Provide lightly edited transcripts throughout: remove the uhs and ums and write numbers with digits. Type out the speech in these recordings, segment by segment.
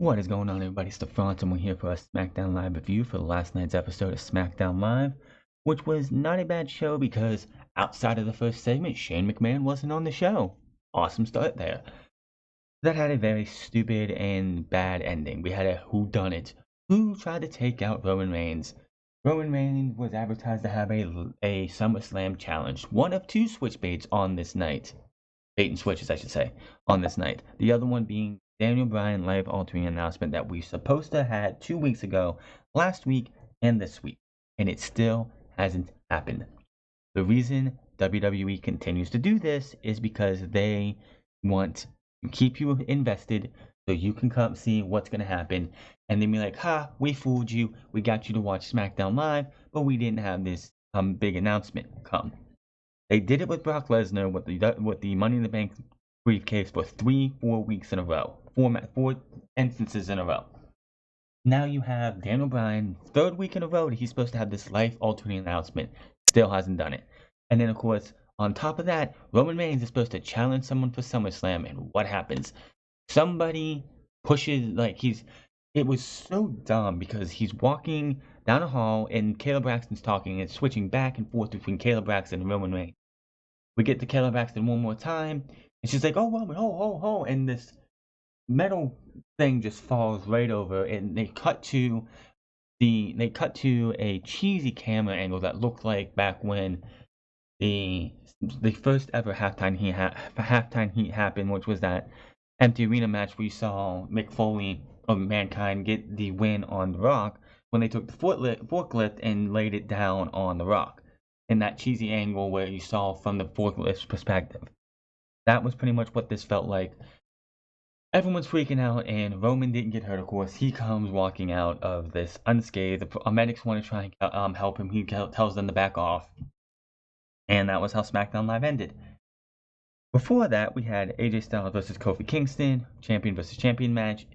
What is going on, everybody? It's the Front, and we're here for a SmackDown Live review for last night's episode of SmackDown Live, which was not a bad show because outside of the first segment, Shane McMahon wasn't on the show. Awesome start there. That had a very stupid and bad ending. We had a whodunit. Who tried to take out Roman Reigns? Roman Reigns was advertised to have a SummerSlam challenge. One of two switchblades on this night. Bait and switches, I should say, on this night. The other one being Daniel Bryan life-altering announcement that we supposed to had 2 weeks ago, last week, and this week. And it still hasn't happened. The reason WWE continues to do this is because they want to keep you invested so you can come see what's going to happen. And then be like, ha, we fooled you. We got you to watch SmackDown Live, but we didn't have this big announcement come. They did it with Brock Lesnar with the Money in the Bank briefcase for 3-4 weeks in a row. Four instances in a row. Now you have Daniel Bryan, third week in a row that he's supposed to have this life-altering announcement. Still hasn't done it. And then, of course, on top of that, Roman Reigns is supposed to challenge someone for SummerSlam, and what happens? Somebody pushes, it was so dumb because he's walking down a hall and Caleb Braxton's talking and switching back and forth between Caleb Braxton and Roman Reigns. We get to Caleb Braxton one more time, and she's like, "Oh, Roman, ho," and this metal thing just falls right over, and they cut to a cheesy camera angle that looked like back when the first ever halftime heat happened, which was that empty arena match where you saw Mick Foley of Mankind get the win on The Rock when they took the forklift and laid it down on The Rock. In that cheesy angle where you saw from the forklift's perspective. That was pretty much what this felt like. Everyone's freaking out, and Roman didn't get hurt, of course. He comes walking out of this unscathed. The medics want to try and help him. He tells them to back off. And that was how SmackDown Live ended. Before that, we had AJ Styles versus Kofi Kingston, champion versus champion match,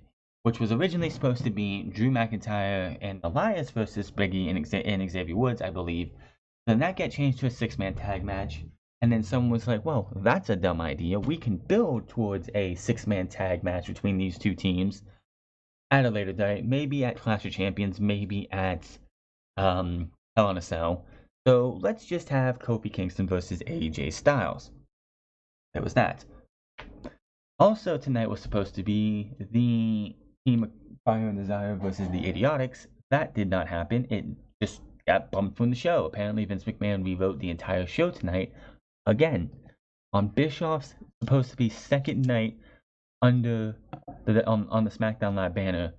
which was originally supposed to be Drew McIntyre and Elias versus Big E and Xavier Woods, I believe. Then that got changed to a 6-man tag match. And then someone was like, well, that's a dumb idea. We can build towards a 6-man tag match between these two teams at a later date. Maybe at Clash of Champions, maybe at Hell in a Cell. So let's just have Kofi Kingston versus AJ Styles. There was that. Also tonight was supposed to be the Team of Fire and Desire versus the Idiotics. That did not happen. It just got bumped from the show. Apparently, Vince McMahon rewrote the entire show tonight. Again, on Bischoff's supposed to be second night under on the SmackDown Live banner.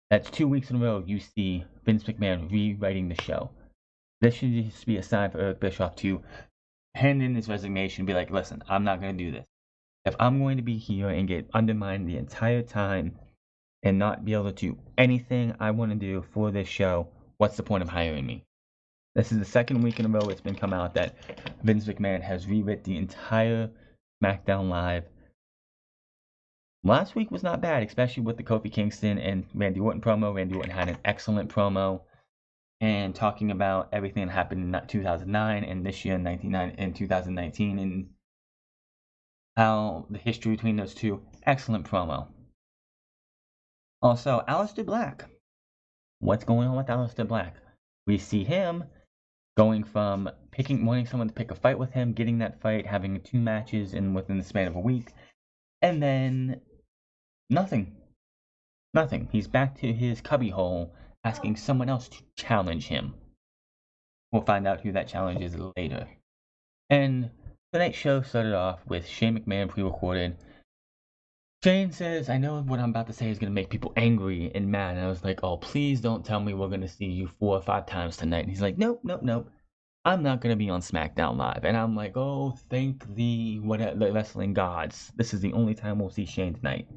That's 2 weeks in a row you see Vince McMahon rewriting the show. This should just be a sign for Eric Bischoff to hand in his resignation and be like, listen, I'm not going to do this. If I'm going to be here and get undermined the entire time and not be able to do anything I want to do for this show, what's the point of hiring me? This is the second week in a row it's been come out that Vince McMahon has rewritten the entire SmackDown Live. Last week was not bad, especially with the Kofi Kingston and Randy Orton promo. Randy Orton had an excellent promo and talking about everything that happened in 2009 and this year in 2019 and how the history between those two. Excellent promo. Also, Aleister Black. What's going on with Aleister Black? We see him going from wanting someone to pick a fight with him, getting that fight, having 2 matches within the span of a week, and then nothing. Nothing. He's back to his cubbyhole, asking someone else to challenge him. We'll find out who that challenge is later. And tonight's show started off with Shane McMahon pre-recorded. Shane says, I know what I'm about to say is going to make people angry and mad. And I was like, oh, please don't tell me we're going to see you 4 or 5 times tonight. And he's like, nope. I'm not going to be on SmackDown Live. And I'm like, oh, thank the wrestling gods. This is the only time we'll see Shane tonight.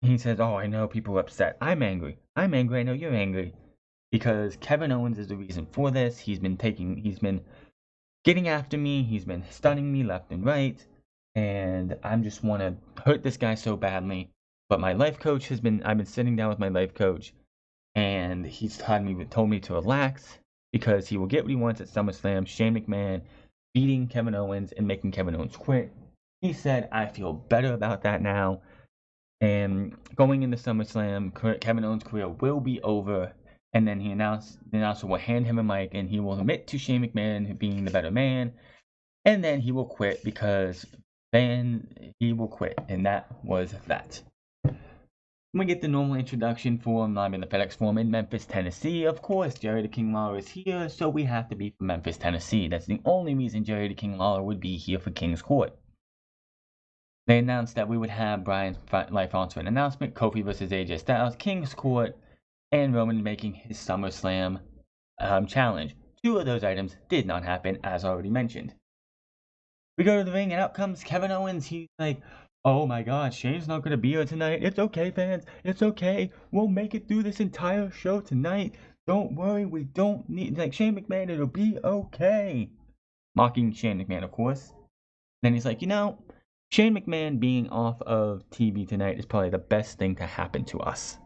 He says, oh, I know people are upset. I'm angry. I know you're angry. Because Kevin Owens is the reason for this. He's been getting after me. He's been stunning me left and right. And I just want to hurt this guy so badly. But my life coach I've been sitting down with my life coach, and he's told me to relax because he will get what he wants at SummerSlam. Shane McMahon beating Kevin Owens and making Kevin Owens quit. He said, I feel better about that now. And going into SummerSlam, Kevin Owens' career will be over. And then the announcer will hand him a mic, and he will admit to Shane McMahon being the better man. And then he will quit because then he will quit. And that was that. We get the normal introduction for him. I'm in the FedEx Forum in Memphis, Tennessee. Of course, Jerry the King Lawler is here, so we have to be from Memphis, Tennessee. That's the only reason Jerry the King Lawler would be here for King's Court. They announced that we would have Brian's life altering announcement, Kofi versus AJ Styles, King's Court, and Roman making his SummerSlam challenge. 2 of those items did not happen, as already mentioned. We go to the ring, and out comes Kevin Owens. He's like, oh my god, Shane's not going to be here tonight. It's okay, fans. It's okay. We'll make it through this entire show tonight. Don't worry. We don't need, like, Shane McMahon. It'll be okay. Mocking Shane McMahon, of course. Then he's like, you know, Shane McMahon being off of TV tonight is probably the best thing to happen to us.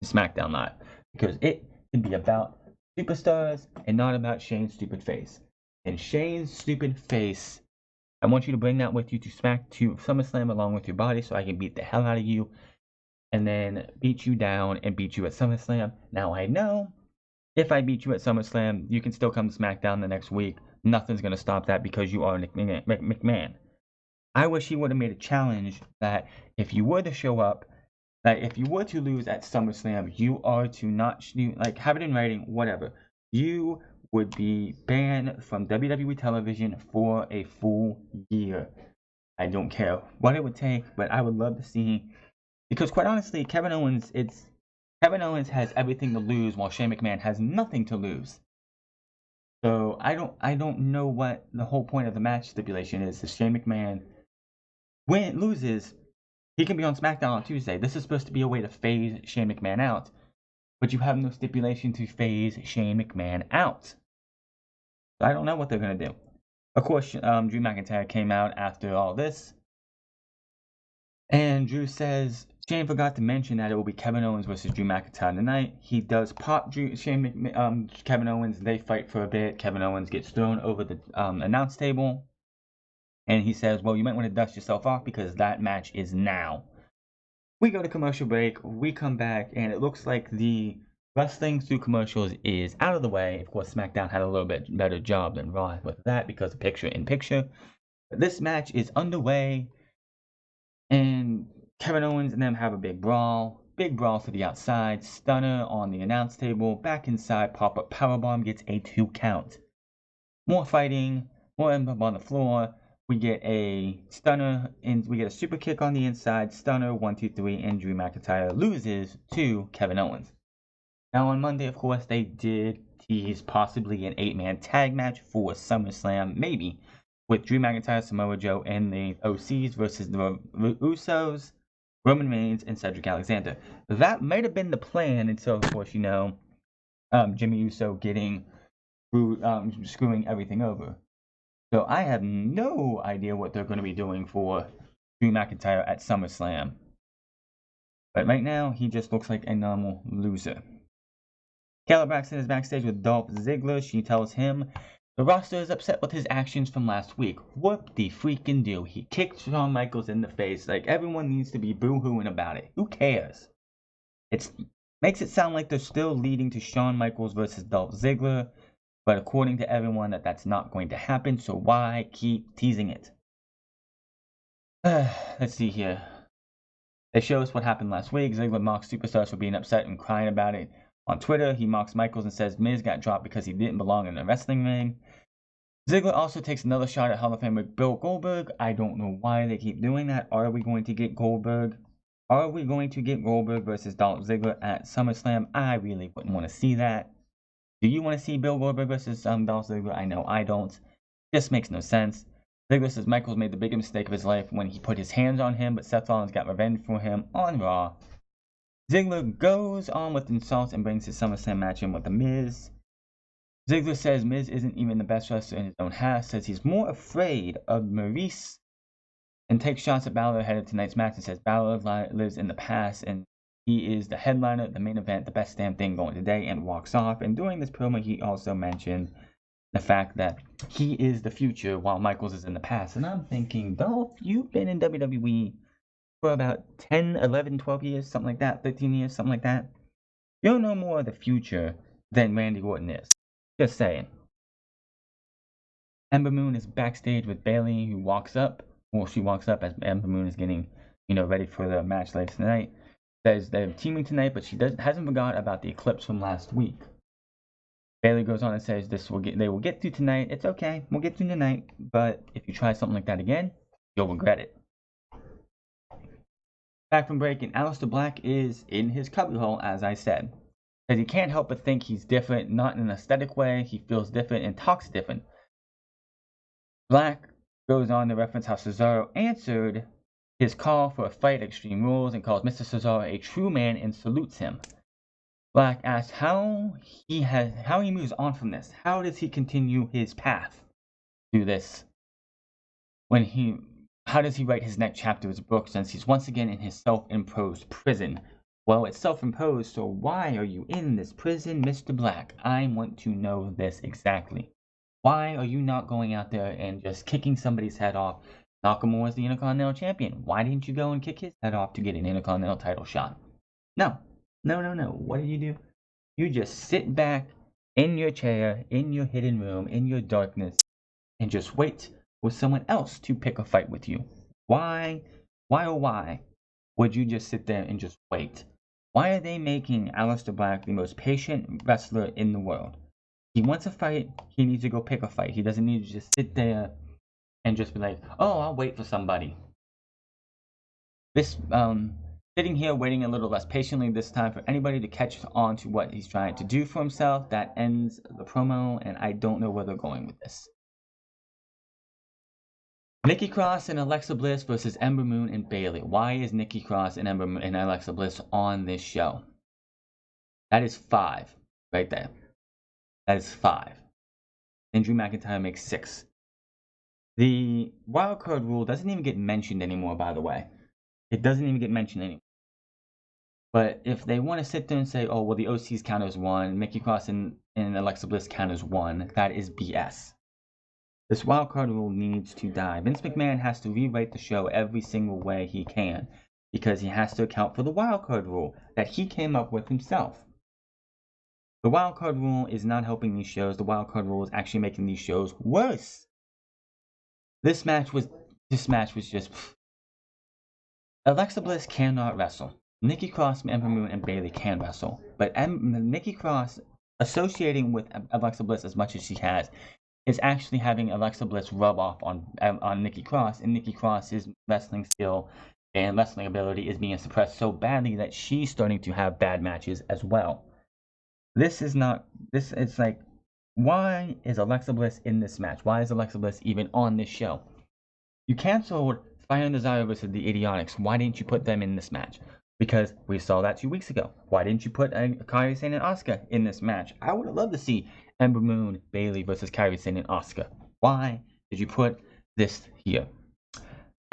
SmackDown Live. Because it can be about superstars and not about Shane's stupid face. And Shane's stupid face, I want you to bring that with you to SummerSlam along with your body so I can beat the hell out of you and then beat you down and beat you at SummerSlam. Now I know if I beat you at SummerSlam, you can still come to SmackDown the next week. Nothing's going to stop that because you are McMahon. I wish he would have made a challenge that if you were to show up, that if you were to lose at SummerSlam, you are to not, like, have it in writing, whatever. You would be banned from WWE television for a full year. I don't care what it would take, but I would love to see, because quite honestly, Kevin Owens has everything to lose while Shane McMahon has nothing to lose. So I don't know what the whole point of the match stipulation is. If Shane McMahon loses, he can be on SmackDown on Tuesday. This is supposed to be a way to phase Shane McMahon out, but you have no stipulation to phase Shane McMahon out. So I don't know what they're going to do. Of course, Drew McIntyre came out after all this, and Drew says Shane forgot to mention that it will be Kevin Owens versus Drew McIntyre tonight. He does pop Kevin Owens. They fight for a bit. Kevin Owens gets thrown over the announce table. And he says, well, you might want to dust yourself off because that match is now. We go to commercial break. We come back, and it looks like the wrestling through commercials is out of the way. Of course, SmackDown had a little bit better job than Raw with that because of picture-in-picture. But this match is underway, and Kevin Owens and them have a big brawl. Big brawl to the outside. Stunner on the announce table. Back inside, pop-up powerbomb gets a 2 count. More fighting. More end up on the floor. We get a stunner, and we get a super kick on the inside. Stunner, 1, 2, 3, and Drew McIntyre loses to Kevin Owens. Now on Monday, of course, they did tease possibly an 8-man tag match for SummerSlam, maybe, with Drew McIntyre, Samoa Joe, and the OCs versus the Usos, Roman Reigns, and Cedric Alexander. That might have been the plan until, of course, Jimmy Uso screwing everything over. So I have no idea what they're going to be doing for Drew McIntyre at SummerSlam. But right now, he just looks like a normal loser. Kayla Braxton is backstage with Dolph Ziggler. She tells him the roster is upset with his actions from last week. What the freaking do? He kicked Shawn Michaels in the face. Like, everyone needs to be boo-hooing about it. Who cares? It makes it sound like they're still leading to Shawn Michaels versus Dolph Ziggler. But according to everyone, that's not going to happen, so why keep teasing it? Let's see here. They show us what happened last week. Ziggler mocks superstars for being upset and crying about it. On Twitter, he mocks Michaels and says Miz got dropped because he didn't belong in the wrestling ring. Ziggler also takes another shot at Hall of Famer Bill Goldberg. I don't know why they keep doing that. Are we going to get Goldberg? Are we going to get Goldberg versus Dolph Ziggler at SummerSlam? I really wouldn't want to see that. Do you want to see Bill Goldberg versus Dolph Ziggler? I know I don't. This makes no sense. Ziggler says Michaels made the biggest mistake of his life when he put his hands on him, but Seth Rollins got revenge for him on Raw. Ziggler goes on with insults and brings his SummerSlam match in with The Miz. Ziggler says Miz isn't even the best wrestler in his own half, says he's more afraid of Maurice, and takes shots at Balor ahead of tonight's match and says Balor lives in the past and he is the headliner, the main event, the best damn thing going today, and walks off. And during this promo, he also mentioned the fact that he is the future while Michaels is in the past. And I'm thinking, Dolph, you've been in WWE for about 10, 11, 12 years, something like that, 13 years, something like that. You'll know more of the future than Randy Orton is. Just saying. Ember Moon is backstage with Bayley, who walks up. Well, she walks up as Ember Moon is getting, ready for the match later tonight. Says they're teaming tonight, but she hasn't forgot about the eclipse from last week. Bayley goes on and says they will get through tonight. It's okay, we'll get through tonight, but if you try something like that again, you'll regret it. Back from break, and Aleister Black is in his cubbyhole, as I said. Because he can't help but think he's different, not in an aesthetic way. He feels different and talks different. Black goes on to reference how Cesaro answered his call for a fight at Extreme Rules and calls Mr. Cesaro a true man and salutes him. Black asks how he moves on from this. How does he continue his path through this? How does he write his next chapter of his book since he's once again in his self-imposed prison? Well, it's self-imposed, so why are you in this prison, Mr. Black? I want to know this exactly. Why are you not going out there and just kicking somebody's head off? Nakamura is the Intercontinental Champion. Why didn't you go and kick his head off to get an Intercontinental title shot? No. What do? You just sit back in your chair, in your hidden room, in your darkness, and just wait for someone else to pick a fight with you. Why would you just sit there and just wait? Why are they making Aleister Black the most patient wrestler in the world? He wants a fight, he needs to go pick a fight. He doesn't need to just sit there and just be like, oh, I'll wait for somebody. This, sitting here waiting a little less patiently this time for anybody to catch on to what he's trying to do for himself. That ends the promo, and I don't know where they're going with this. Nikki Cross and Alexa Bliss versus Ember Moon and Bayley. Why is Nikki Cross and Ember Moon and Alexa Bliss on this show? That is 5 right there. That is 5. And Drew McIntyre makes 6. The wildcard rule doesn't even get mentioned anymore, by the way. It doesn't even get mentioned anymore. But if they want to sit there and say, oh, well, the OCs count as 1, Nikki Cross and Alexa Bliss count as 1, that is BS. This wildcard rule needs to die. Vince McMahon has to rewrite the show every single way he can, because he has to account for the wildcard rule that he came up with himself. The wildcard rule is not helping these shows. The wildcard rule is actually making these shows worse. This match was just... Alexa Bliss cannot wrestle. Nikki Cross, Ember Moon, and Bayley can wrestle. But Nikki Cross, associating with Alexa Bliss as much as she has, is actually having Alexa Bliss rub off on Nikki Cross, and Nikki Cross's wrestling skill and wrestling ability is being suppressed so badly that she's starting to have bad matches as well. It's like, why is Alexa Bliss in this match? Why is Alexa Bliss even on this show? You canceled Fire and Desire versus the Idiotics. Why didn't you put them in this match? Because we saw that 2 weeks ago. Why didn't you put Kairi Sane and Asuka in this match? I would have loved to see Ember Moon, Bayley versus Kairi Sane and Asuka. Why did you put this here?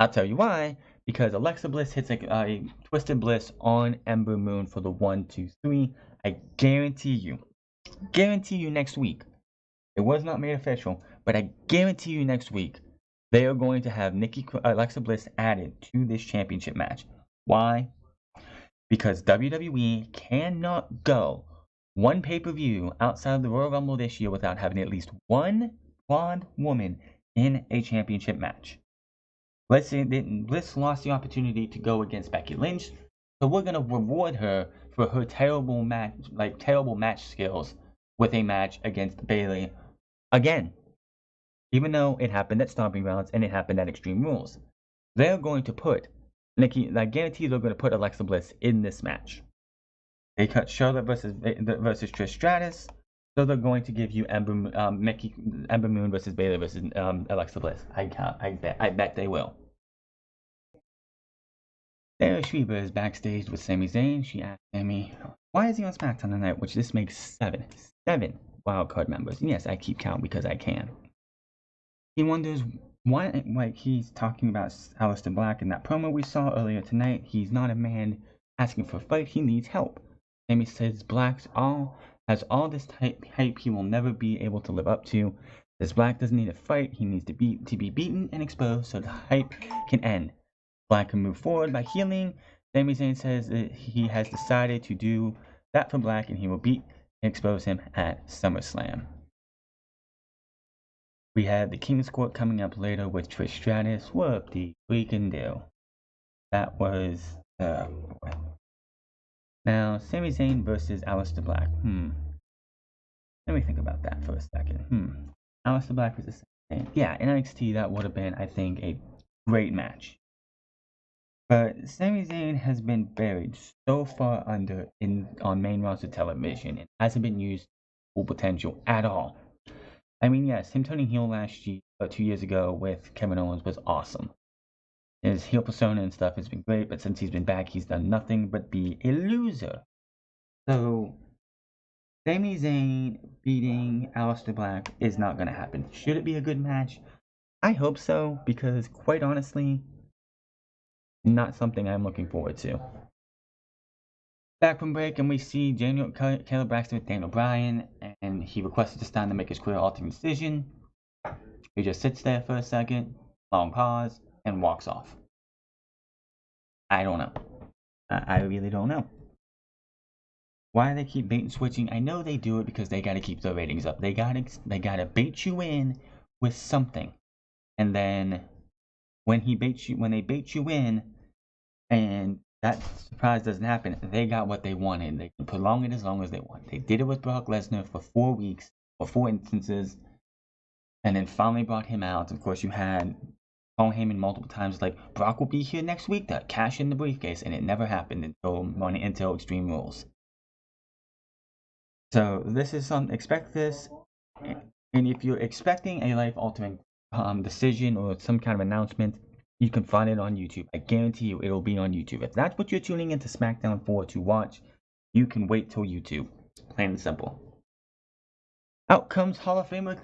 I'll tell you why. Because Alexa Bliss hits a Twisted Bliss on Ember Moon for the 1, 2, 3. I guarantee you next week. It was not made official, but I guarantee you next week they are going to have Alexa Bliss added to this championship match. Why? Because WWE cannot go one pay-per-view outside of the Royal Rumble this year without having at least one blonde woman in a championship match. Let's say that Bliss lost the opportunity to go against Becky Lynch, so we're gonna reward her for her terrible match skills with a match against Bayley again. Even though it happened at Stomping Grounds and it happened at Extreme Rules, they're going to put I guarantee they're going to put Alexa Bliss in this match. They cut Charlotte versus Trish Stratus, so they're going to give you Ember Moon versus Bayley versus Alexa Bliss. I bet they will. Sarah Schreiber is backstage with Sami Zayn. She asked Sami, why is he on SmackDown tonight? Which this makes 7 wildcard members. And yes, I keep count because I can. He wonders why, he's talking about Aleister Black in that promo we saw earlier tonight. He's not a man asking for a fight. He needs help. Sami says Black has all this hype he will never be able to live up to. Says Black doesn't need a fight. He needs to be beaten and exposed so the hype can end. Black can move forward by healing. Sami Zayn says that he has decided to do that for Black and he will beat and expose him at SummerSlam. We have the King's Court coming up later with Trish Stratus. What the freaking deal? That was now Sami Zayn versus Aleister Black. Let me think about that for a second. Aleister Black versus Sami Zayn. Yeah, in NXT that would have been, I think, a great match. But Sami Zayn has been buried so far under on main roster television and hasn't been used to full potential at all. I mean, yes, him turning heel last year, 2 years ago with Kevin Owens was awesome. His heel persona and stuff has been great, but since he's been back, he's done nothing but be a loser. So, Sami Zayn beating Aleister Black is not going to happen. Should it be a good match? I hope so, because quite honestly, not something I'm looking forward to. Back from break, and we see Caleb Braxton with Daniel Bryan, and he requested to stand to make his career-altering decision. He just sits there for a second, long pause, and walks off. I don't know. I really don't know. Why do they keep bait and switching? I know they do it because they got to keep their ratings up. They gotta bait you in with something, and then when they bait you in, and that surprise doesn't happen, they got what they wanted. They can prolong it as long as they want. They did it with Brock Lesnar for 4 weeks, or 4 instances, and then finally brought him out. Of course, you had Paul Heyman multiple times like, Brock will be here next week to cash in the briefcase, and it never happened until Extreme Rules. So this is expect this, and if you're expecting a life-altering decision or some kind of announcement, you can find it on YouTube. I guarantee you it'll be on YouTube. If that's what you're tuning into SmackDown for to watch, you can wait till YouTube. Plain and simple. Out comes Hall of Famer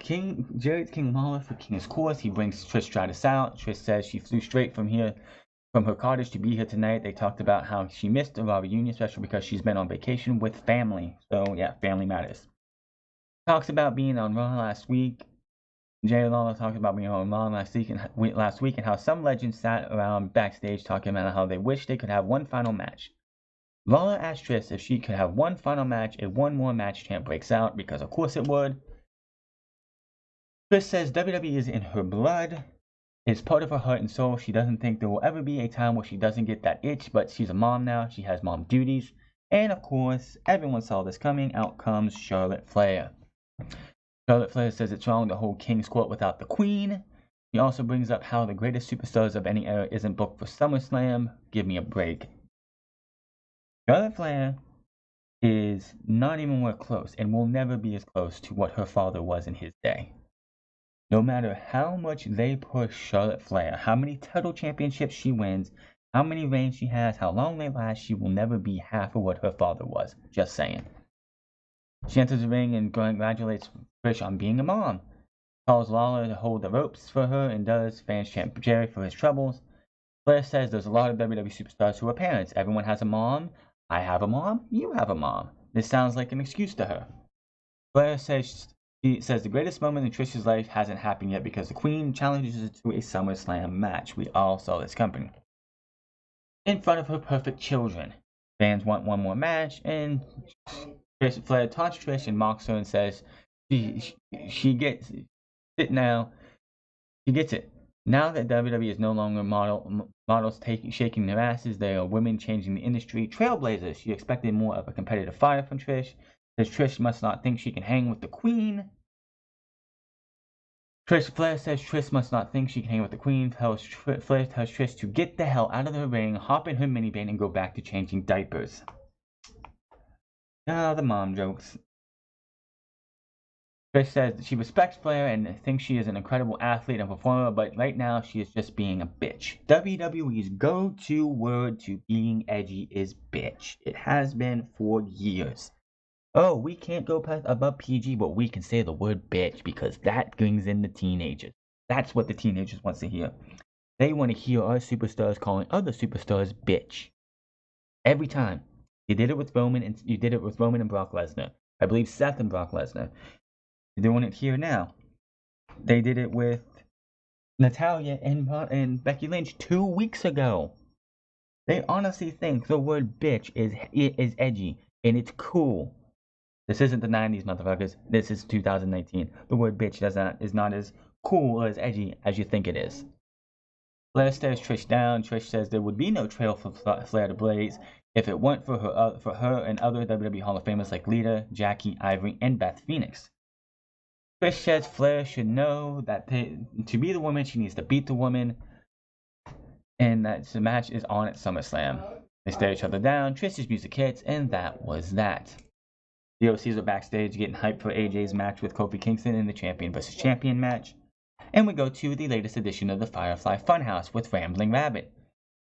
Jerry King Lawler for King's Court. He brings Trish Stratus out. Trish says she flew straight from her cottage to be here tonight. They talked about how she missed the Raw reunion special because she's been on vacation with family. So yeah, family matters. Talks about being on Raw last week. Jerry Lawler talked about being on Raw last week and how some legends sat around backstage talking about how they wish they could have one final match. Lawler asked Trish if she could have one final match if one more match chant breaks out, because of course it would. Trish says WWE is in her blood. It's part of her heart and soul. She doesn't think there will ever be a time where she doesn't get that itch, but she's a mom now. She has mom duties. And of course, everyone saw this coming. Out comes Charlotte Flair. Charlotte Flair says it's wrong to hold King's Court without the Queen. He also brings up how the greatest superstars of any era isn't booked for SummerSlam. Give me a break. Charlotte Flair is not even more close and will never be as close to what her father was in his day. No matter how much they push Charlotte Flair, how many title championships she wins, how many reigns she has, how long they last, she will never be half of what her father was. Just saying. She enters the ring and congratulates Trish on being a mom. Calls Lawler to hold the ropes for her and does fans chant Jerry for his troubles. Flair says there's a lot of WWE superstars who are parents. Everyone has a mom. I have a mom. You have a mom. This sounds like an excuse to her. Flair says the greatest moment in Trish's life hasn't happened yet because the Queen challenges her to a SummerSlam match. We all saw this coming. In front of her perfect children. Fans want one more match, and Flair taunts Trish and mocks her and says she gets it now. She gets it. Now that WWE is no longer models shaking their asses, they are women changing the industry. Trailblazers. She expected more of a competitive fire from Trish. Says Trish must not think she can hang with the Queen. Flair says Trish must not think she can hang with the Queen. Flair tells Trish to get the hell out of the ring, hop in her minivan, and go back to changing diapers. The mom jokes. Trish says that she respects Flair and thinks she is an incredible athlete and performer, but right now she is just being a bitch. WWE's go-to word to being edgy is bitch. It has been for years. Oh, we can't go above PG, but we can say the word bitch because that brings in the teenagers. That's what the teenagers want to hear. They want to hear our superstars calling other superstars bitch. Every time. You did it with Roman and Brock Lesnar. I believe Seth and Brock Lesnar. They're doing it here now. They did it with Natalya and Becky Lynch 2 weeks ago. They honestly think the word bitch is edgy and it's cool. This isn't the 90s, motherfuckers. This is 2019. The word bitch is not as cool or as edgy as you think it is. Flair stares Trish down. Trish says there would be no trail for Flair to blaze if it weren't for her and other WWE Hall of Famers like Lita, Jackie, Ivory, and Beth Phoenix. Trish says Flair should know that to be the woman, she needs to beat the woman, and that the match is on at SummerSlam. They stare each other down. Trish's music hits, and that was that. The OCs are backstage getting hyped for AJ's match with Kofi Kingston in the champion versus champion match. And we go to the latest edition of the Firefly Funhouse with Rambling Rabbit.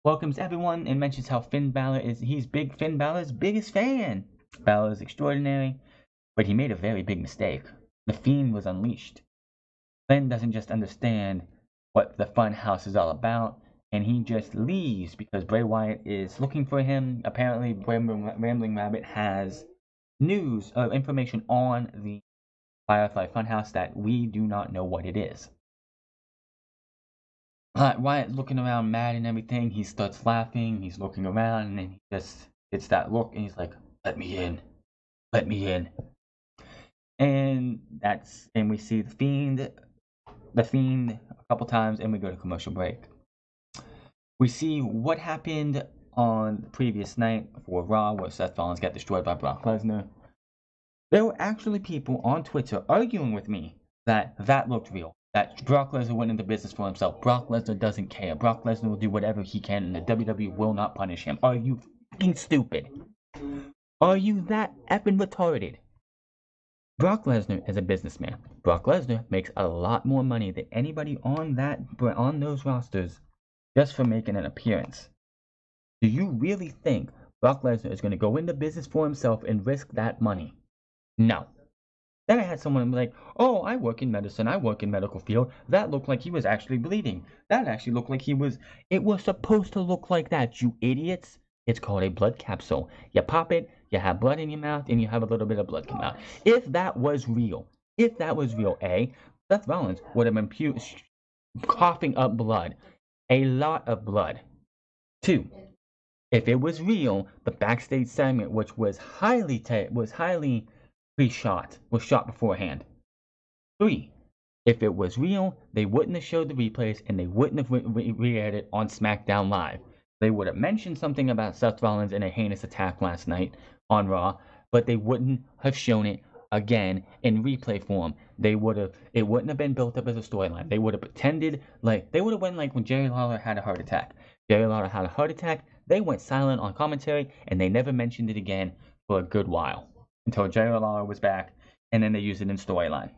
Welcomes everyone and mentions how Finn Balor he's Finn Balor's biggest fan. Balor is extraordinary, but he made a very big mistake. The Fiend was unleashed. Finn doesn't just understand what the Funhouse is all about, and he just leaves because Bray Wyatt is looking for him. Apparently, Rambling Rabbit has news or information on the Firefly Funhouse that we do not know what it is. Wyatt's looking around mad and everything. He starts laughing. He's looking around, and then he just gets that look, and he's like, "Let me in, let me in." And we see the Fiend a couple times, and we go to commercial break. We see what happened on the previous night for Raw, where Seth Rollins got destroyed by Brock Lesnar. There were actually people on Twitter arguing with me that looked real. That Brock Lesnar went into business for himself. Brock Lesnar doesn't care. Brock Lesnar will do whatever he can, and the WWE will not punish him. Are you fucking stupid? Are you that effing retarded? Brock Lesnar is a businessman. Brock Lesnar makes a lot more money than anybody on those rosters just for making an appearance. Do you really think Brock Lesnar is going to go into business for himself and risk that money? No. Then I had someone be like, "Oh, I work in medicine. I work in medical field. That looked like he was actually bleeding. That actually looked like it was supposed to look like that, you idiots. It's called a blood capsule. You pop it, you have blood in your mouth, and you have a little bit of blood come out. If that was real, Seth Rollins would have been coughing up blood. A lot of blood. 2, if it was real, the backstage segment, which was highly pre-shot, was shot beforehand. 3, if it was real, they wouldn't have showed the replays and they wouldn't have re-aired it on SmackDown Live. They would have mentioned something about Seth Rollins in a heinous attack last night on Raw, but they wouldn't have shown it again in replay form. It wouldn't have been built up as a storyline. They would have pretended they would have went like when Jerry Lawler had a heart attack. Jerry Lawler had a heart attack, they went silent on commentary, and they never mentioned it again for a good while. Until Jerry Lawler was back, and then they used it in storyline.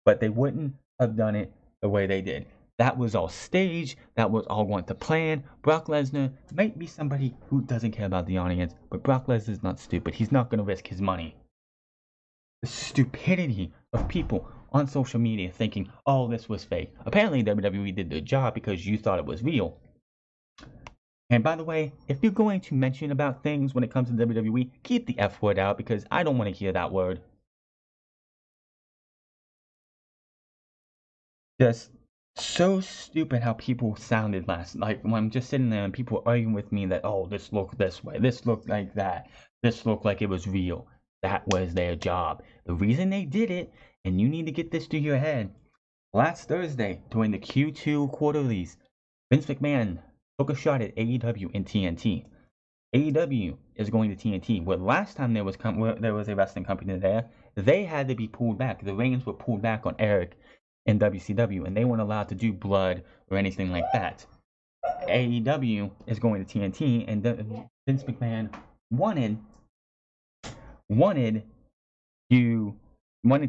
But they wouldn't have done it the way they did. That was all staged. That was all going to plan. Brock Lesnar might be somebody who doesn't care about the audience, but Brock Lesnar is not stupid. He's not going to risk his money. The stupidity of people on social media thinking, "Oh, this was fake." Apparently, WWE did their job because you thought it was real. And by the way, if you're going to mention about things when it comes to WWE, keep the F word out because I don't want to hear that word. Just so stupid how people sounded last night. When I'm just sitting there and people were arguing with me that, "Oh, this looked this way, this looked like that, this looked like it was real." That was their job. The reason they did it, and you need to get this to your head, last Thursday during the Q2 quarterlies, Vince McMahon took a shot at AEW and TNT. AEW is going to TNT, where last time there was a wrestling company there, they had to be pulled back. The reins were pulled back on Eric in WCW, and they weren't allowed to do blood or anything like that. AEW is going to TNT, and Vince McMahon wanted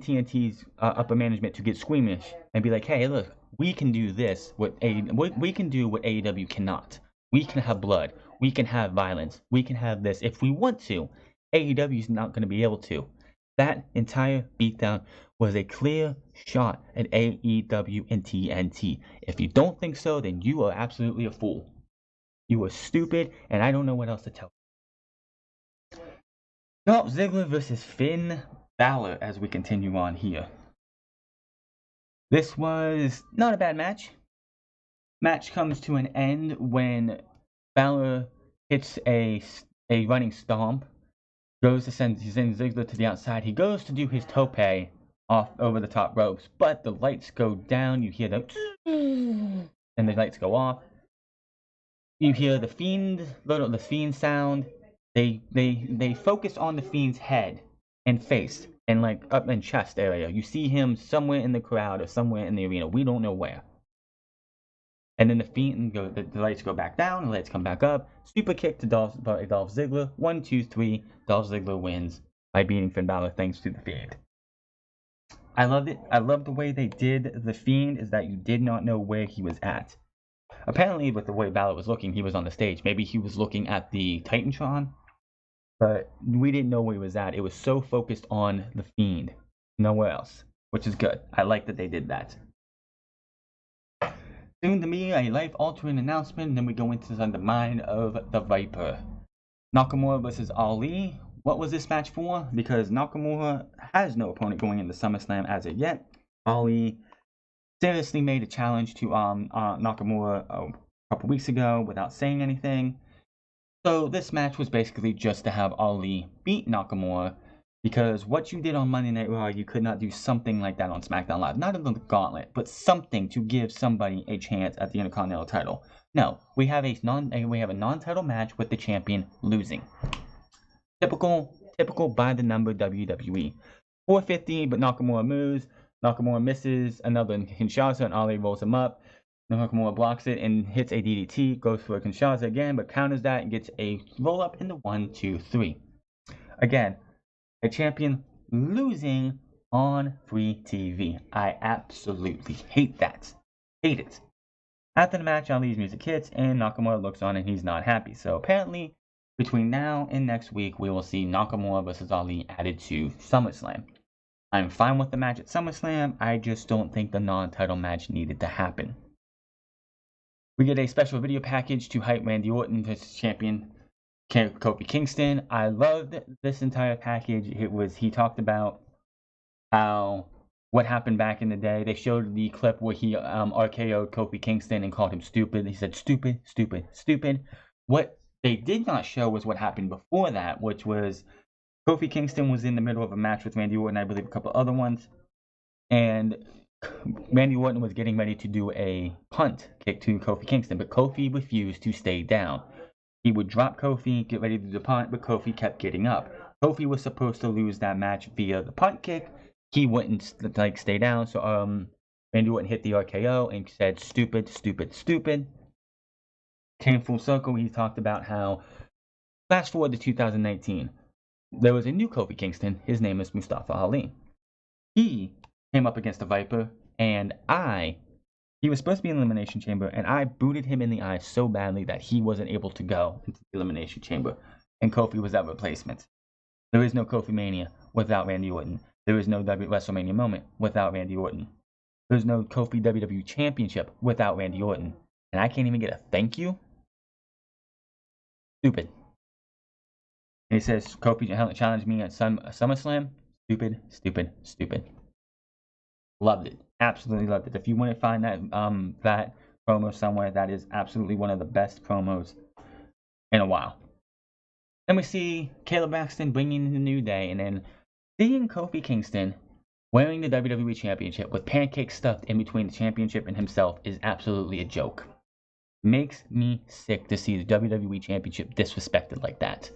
TNT's upper management to get squeamish and be like, "Hey, look, we can do this. We can do what AEW cannot. We can have blood. We can have violence. We can have this if we want to. AEW is not going to be able to." That entire beatdown was a clear shot at AEW and TNT. If you don't think so, then you are absolutely a fool. You are stupid, and I don't know what else to tell you. Dolph Ziggler versus Finn Balor as we continue on here. This was not a bad match. Match comes to an end when Balor hits a running stomp, goes to send Ziggler to the outside. He goes to do his tope off over the top ropes, but the lights go down. You hear the and the lights go off. You hear the Fiend sound. They focus on the Fiend's head and face and like up in chest area. You see him somewhere in the crowd or somewhere in the arena. We don't know where. And then the lights go back down, the lights come back up. Super kick to Dolph Ziggler. 1, 2, 3. Dolph Ziggler wins by beating Finn Balor thanks to the Fiend. I loved it. I love the way they did the Fiend, is that you did not know where he was at. Apparently, with the way Balor was looking, he was on the stage. Maybe he was looking at the Titantron, but we didn't know where he was at. It was so focused on the Fiend, nowhere else, which is good. I like that they did that. Soon to be a life-altering announcement, and then we go into the mind of the Viper. Nakamura versus Ali. What was this match for? Because Nakamura has no opponent going into SummerSlam as of yet. Ali seriously made a challenge to Nakamura a couple weeks ago without saying anything. So this match was basically just to have Ali beat Nakamura, because what you did on Monday Night Raw, you could not do something like that on SmackDown Live. Not in the gauntlet, but something to give somebody a chance at the Intercontinental title. No, we have a non-title match with the champion losing. Typical by the number WWE. 450, but Nakamura moves. Nakamura misses another Kinshasa, and Ali rolls him up. Nakamura blocks it and hits a DDT. Goes for a Kinshasa again, but counters that and gets a roll up in the 1, 2, 3. Again, a champion losing on free TV. I absolutely hate that. Hate it. After the match, Ali's music hits, and Nakamura looks on and he's not happy. So apparently, between now and next week, we will see Nakamura versus Ali added to SummerSlam. I'm fine with the match at SummerSlam. I just don't think the non-title match needed to happen. We get a special video package to hype Randy Orton versus champion Kofi Kingston. I loved this entire package. He talked about what happened back in the day. They showed the clip where he RKO'd Kofi Kingston and called him stupid. He said stupid, stupid, stupid. What they did not show was what happened before that, which was Kofi Kingston was in the middle of a match with Randy Orton, I believe a couple other ones, and Randy Orton was getting ready to do a punt kick to Kofi Kingston, but Kofi refused to stay down. He would drop Kofi, get ready to do the punt, but Kofi kept getting up. Kofi was supposed to lose that match via the punt kick. He wouldn't stay down, so Randy Orton hit the RKO and said stupid, stupid, stupid. Came full circle. He talked about how, fast forward to 2019, there was a new Kofi Kingston. His name is Mustafa Ali. He came up against the Viper, and he was supposed to be in the Elimination Chamber, and I booted him in the eye so badly that he wasn't able to go into the Elimination Chamber, and Kofi was that replacement. There is no Kofi Mania without Randy Orton. There is no WrestleMania moment without Randy Orton. There's no Kofi WWE Championship without Randy Orton. And I can't even get a thank you? Stupid. And he says, Kofi challenged me at SummerSlam. Stupid, stupid, stupid. Loved it. Absolutely loved it. If you want to find that promo somewhere, that is absolutely one of the best promos in a while. Then we see Caleb Braxton bringing in the New Day, and then seeing Kofi Kingston wearing the WWE Championship with pancakes stuffed in between the championship and himself is absolutely a joke. Makes me sick to see the WWE Championship disrespected like that.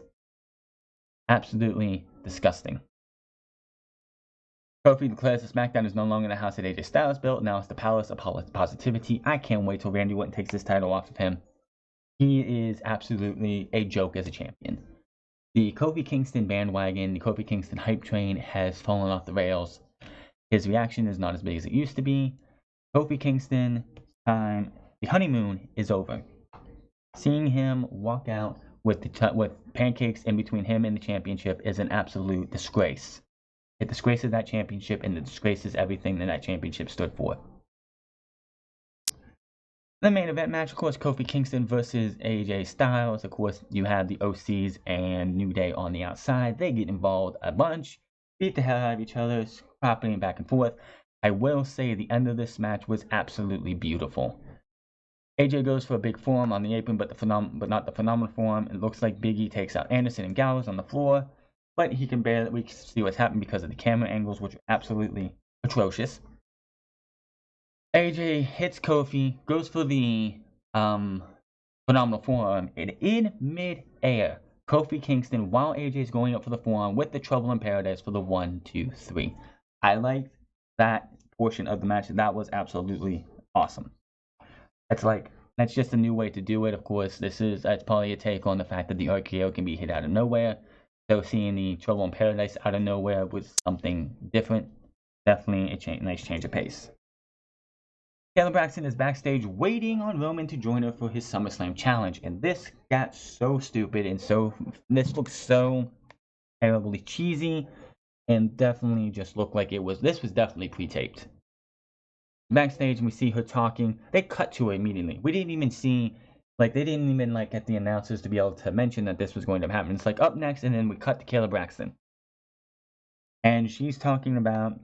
Absolutely disgusting. Kofi declares that SmackDown is no longer the house that AJ Styles built. Now it's the Palace of Positivity. I can't wait till Randy Orton takes this title off of him. He is absolutely a joke as a champion. The Kofi Kingston bandwagon, the Kofi Kingston hype train has fallen off the rails. His reaction is not as big as it used to be. Kofi Kingston time, the honeymoon is over. Seeing him walk out with pancakes in between him and the championship is an absolute disgrace. It disgraces that championship, and it disgraces everything that championship stood for. The main event match, of course, Kofi Kingston versus AJ Styles. Of course, you have the OCs and New Day on the outside. They get involved a bunch, beat the hell out of each other, propping back and forth. I will say the end of this match was absolutely beautiful. AJ goes for a big forearm on the apron, but not the phenomenal forearm. It looks like Big E takes out Anderson and Gallows on the floor, but we can see what's happening because of the camera angles, which are absolutely atrocious. AJ hits Kofi, goes for the phenomenal forearm, and in mid-air, Kofi Kingston, while AJ is going up for the forearm with the Trouble in Paradise for the 1, 2, 3. I liked that portion of the match. That was absolutely awesome. That's just a new way to do it. Of course, that's probably a take on the fact that the RKO can be hit out of nowhere. So seeing the Trouble in Paradise out of nowhere was something different. Definitely a nice change of pace. Kayla Braxton is backstage waiting on Roman to join her for his SummerSlam challenge, and this got so stupid and this looked so terribly cheesy, and definitely just looked like this was definitely pre-taped. Backstage, and we see her talking. They cut to her immediately. We didn't even see, they didn't even get the announcers to be able to mention that this was going to happen. It's up next, and then we cut to Kayla Braxton, and she's talking about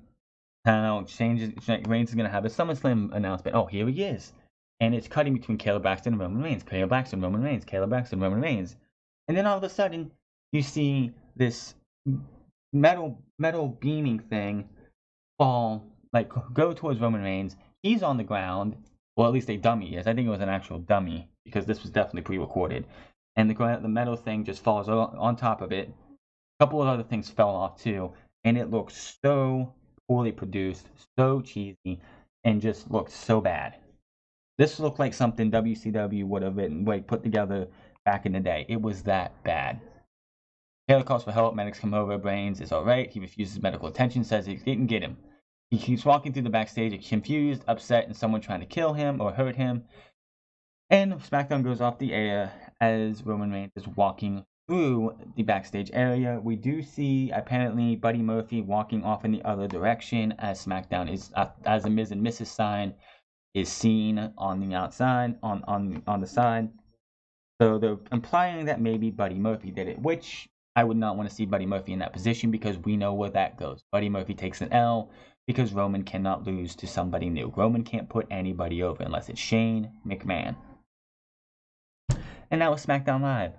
how Reigns is going to have a SummerSlam announcement. Oh, here he is. And it's cutting between Kayla Braxton and Roman Reigns. Kayla Braxton, Roman Reigns. Kayla Braxton, Roman Reigns. And then all of a sudden, you see this metal beaming thing go towards Roman Reigns. He's on the ground. Well, at least a dummy is. I think it was an actual dummy because this was definitely pre-recorded. And the metal thing just falls on top of it. A couple of other things fell off too. And it looks so poorly produced, so cheesy, and just looked so bad. This looked like something WCW would have put together back in the day. It was that bad. Taylor calls for help. Medics come over. Reigns is alright. He refuses medical attention, says he didn't get him. He keeps walking through the backstage, confused, upset, and someone trying to kill him or hurt him. And SmackDown goes off the air as Roman Reigns is walking through the backstage area. We do see apparently Buddy Murphy walking off in the other direction as SmackDown is as the Miz and Mrs. sign is seen on the outside on the side. So they're implying that maybe Buddy Murphy did it, which I would not want to see Buddy Murphy in that position because we know where that goes. Buddy Murphy takes an L because Roman cannot lose to somebody new. Roman can't put anybody over unless it's Shane McMahon. And that was SmackDown Live.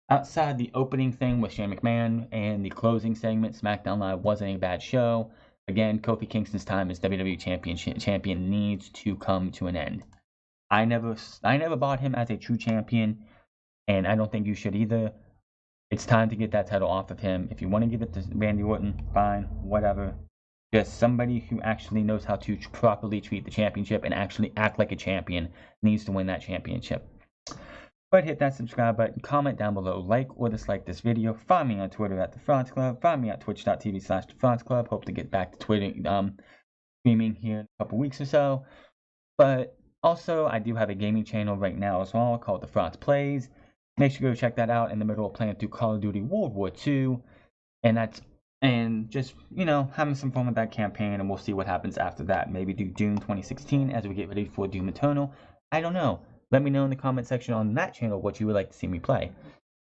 Outside the opening thing with Shane McMahon and the closing segment, SmackDown Live wasn't a bad show. Again, Kofi Kingston's time as WWE champion needs to come to an end. I never bought him as a true champion, and I don't think you should either. It's time to get that title off of him. If you want to give it to Randy Orton, fine, whatever. Just somebody who actually knows how to properly treat the championship and actually act like a champion needs to win that championship. But hit that subscribe button, comment down below, like or dislike this video. Find me on Twitter at The France Club. Find me at twitch.tv/The France Club. Hope to get back to Twitter streaming here in a couple weeks or so. But also, I do have a gaming channel right now as well called The France Plays. Make sure you go check that out. In the middle of playing through Call of Duty World War II. And just, having some fun with that campaign, and we'll see what happens after that. Maybe do June 2016 as we get ready for Doom Eternal. I don't know. Let me know in the comment section on that channel what you would like to see me play.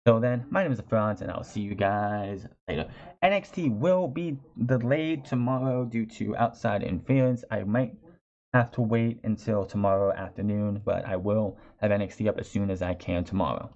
So then, my name is The France, and I'll see you guys later. NXT will be delayed tomorrow due to outside interference. I might have to wait until tomorrow afternoon, but I will have NXT up as soon as I can tomorrow.